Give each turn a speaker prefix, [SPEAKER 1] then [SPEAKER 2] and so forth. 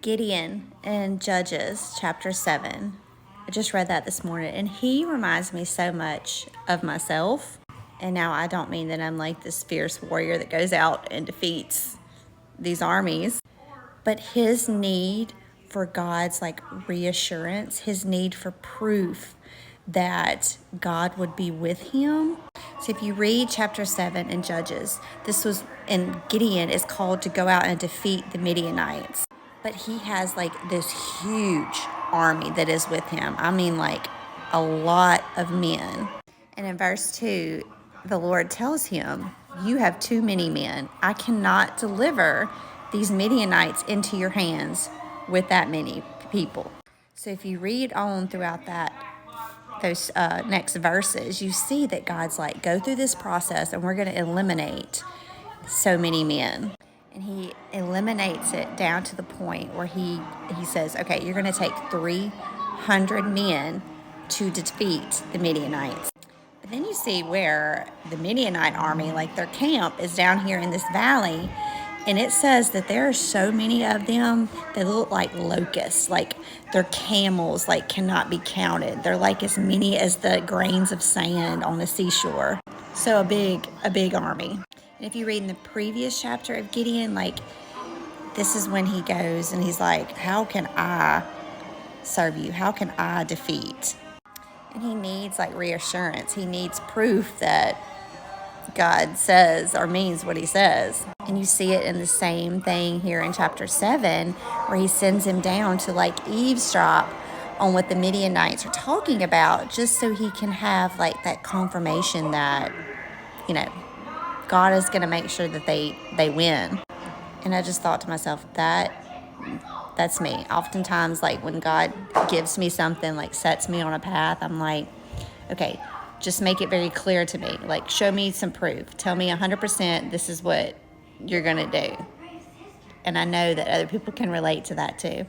[SPEAKER 1] Gideon in Judges chapter 7. I just read that this morning, and he reminds me so much of myself. And now I don't mean that I'm like this fierce warrior that goes out and defeats these armies, but his need for God's reassurance, his need for proof that God would be with him. So if you read chapter 7 in Judges, and Gideon is called to go out and defeat the Midianites. But he has this huge army that is with him. I mean, a lot of men. And in verse 2, the Lord tells him, "You have too many men. I cannot deliver these Midianites into your hands with that many people." So if you read on throughout those next verses, you see that God's go through this process and we're going to eliminate so many men. And he eliminates it down to the point where he says, okay, you're going to take 300 men to defeat the Midianites. But then you see where the Midianite army, their camp is down here in this valley. And it says that there are so many of them that look like locusts, their camels cannot be counted. They're as many as the grains of sand on the seashore. So a big army. And if you read in the previous chapter of Gideon, this is when he goes and he's like, how can I serve you? How can I defeat? And he needs reassurance. He needs proof that God says or means what he says. And you see it in the same thing here in chapter 7, where he sends him down to eavesdrop on what the Midianites are talking about, just so he can have that confirmation that, God is going to make sure that they win. And I just thought to myself, that's me. Oftentimes, when God gives me something, sets me on a path, I'm like, okay, just make it very clear to me. Show me some proof. Tell me 100% this is what you're going to do. And I know that other people can relate to that too.